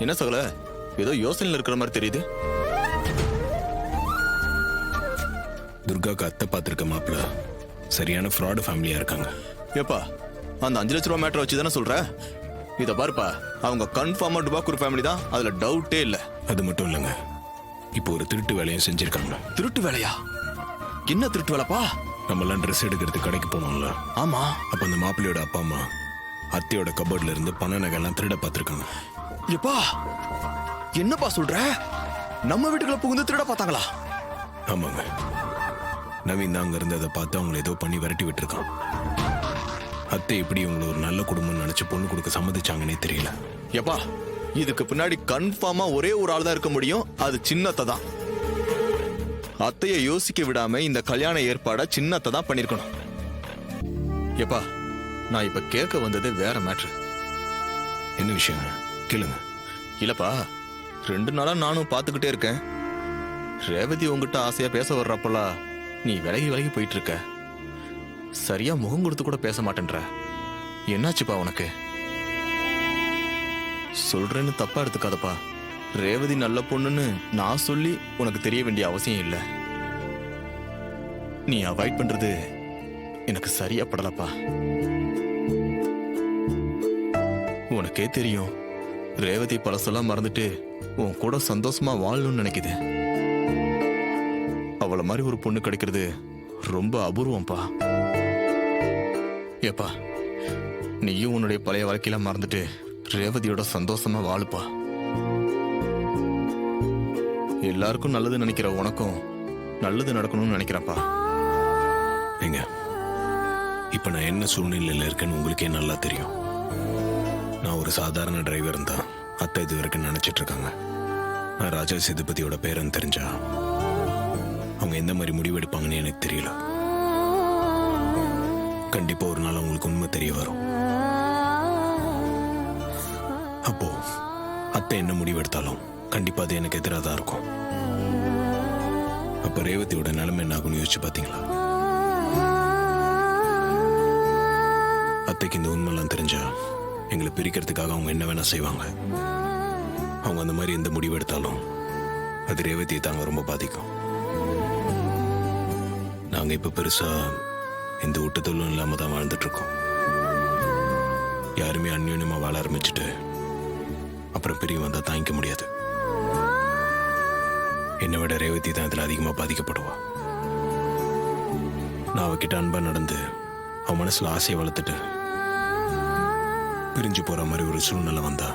என்ன சகல, ஏதோ யோசனையில் இருக்கிற மாதிரி தெரியுது. துர்காக்கு அத்தை பார்த்துருக்க மாப்பிள்ள சரியான ஃப்ராடு ஃபேமிலியா இருக்காங்க. ஏப்பா, அந்த 5 லட்ச ரூபா மேட்டரை வச்சு தானே சொல்ற? இதை பாருப்பா, அவங்க கன்ஃபார்மா டுபாக்கூர் ஃபேமிலி தான், அதுல டவுட்டே இல்லை. அது மட்டும் இல்லைங்க, இப்போ ஒரு திருட்டு வேலையும் செஞ்சிருக்காங்க. திருட்டு வேலையா? என்ன திருட்டு வேலைப்பா? நம்மளாம் ட்ரெஸ் எடுக்கிறதுக்கு கடைக்கு போனோம்ல, ஆமா. அப்ப அந்த மாப்பிள்ளையோட அப்பா அம்மா அத்தையோட கபோர்ட்ல இருந்து பண நகைலாம் திருட பார்த்துருக்காங்க. எப்பா, என்னப்பா சொல்ற? நம்ம வீட்டுக்குள்ள புகுந்து திருட பார்த்தாங்களா? ஆமாங்க, நவீன் தான் அங்க இருந்து அதை பார்த்து அவங்களை ஏதோ பண்ணி விரட்டி விட்டுருக்கான். அத்தை எப்படி இவங்களை ஒரு நல்ல குடும்பம் நினைச்சு பொண்ணு கொடுக்க சம்மதிச்சாங்கன்னே தெரியல. எப்பா, இதுக்கு பின்னாடி கன்ஃபார்மா ஒரே ஒரு ஆள் தான் இருக்க முடியும், அது சின்னத்தை தான். அத்தைய யோசிக்க விடாம இந்த கல்யாண ஏற்பாட சின்னத்தை தான் பண்ணிருக்கணும். எப்பா, நான் இப்ப கேட்க வந்தது வேற மேட்ரு. என்ன விஷயம் கேளுங்க. இல்லப்பா, 2 நாளா நானும் பாத்துக்கிட்டே இருக்கேன். ரேவதி உங்ககிட்ட ஆசையா பேச வர்றப்பெல்லாம் நீ விலகி விலகி போயிட்டு இருக்க. சரியா முகம் கொடுத்து கூட பேச மாட்டேன்ற. என்னாச்சுப்பா உனக்கு? சொல்றேன்னு தப்பா எடுத்துக்காதப்பா. ரேவதி நல்ல பொண்ணுன்னு நான் சொல்லி உனக்கு தெரிய வேண்டிய அவசியம் இல்லை. நீ அவாய்ட் பண்றது எனக்கு சரியா படலப்பா. உனக்கே தெரியும், ரேவதி பழசெல்லாம் மறந்துட்டு உன் கூட சந்தோஷமா வாழணும்னு நினைக்குது. அவளை மாதிரி ஒரு பொண்ணு கிடைக்கிறது ரொம்ப அபூர்வம்பா. ஏப்பா, நீயும் உன்னுடைய பழைய வாழ்க்கையில மறந்துட்டு ரேவதியோட சந்தோஷமா வாழுப்பா. எல்லாருக்கும் நல்லது நினைக்கிற உனக்கும் நல்லது நடக்கணும்னு நினைக்கிறப்பா. ஏங்க, இப்ப நான் என்ன சூழ்நிலையில இருக்கேன்னு உங்களுக்கே நல்லா தெரியும். நான் ஒரு சாதாரண டிரைவர் தான் அத்தை இது வரைக்கும் நினைச்சிட்டு இருக்காங்க. நான் ராஜா சேதுபதியோட பேரன் தெரிஞ்சா அவங்க எந்த மாதிரி முடிவு எடுப்பாங்கன்னு எனக்கு தெரியல. கண்டிப்பா ஒரு நாள் அவங்களுக்கு உண்மை தெரிய வரும். அப்போ அத்தை என்ன முடிவு எடுத்தாலும் கண்டிப்பா அது எனக்கு எதிராக தான் இருக்கும். அப்ப ரேவதியோட நிலைமை என்ன ஆகும்னு யோசிச்சு பாத்தீங்களா? அத்தைக்கு இந்த உண்மைலாம் தெரிஞ்சா எங்களை பிரிக்கிறதுக்காக அவங்க என்ன வேணா செய்வாங்க. அவங்க அந்த மாதிரி எந்த முடிவு எடுத்தாலும் அது ரேவதியை தாங்க ரொம்ப பாதிக்கும். நாங்க இப்ப பெருசா எந்த ஊட்டத்தொழிலும் இல்லாம தான் வாழ்ந்துட்டு இருக்கோம். யாருமே அந்யோன்யமா வாழ ஆரம்பிச்சுட்டு அப்புறம் பிரிவு வந்தா தாங்கிக்க முடியாது. என்னை விட ரேவதி தான் இதுல அதிகமா பாதிக்கப்படுவா. நான் அவகிட்ட அன்பா நடந்து அவன் மனசுல ஆசையை வளர்த்துட்டு பிரிஞ்சு போற மாதிரி ஒரு சூழ்நிலை வந்தா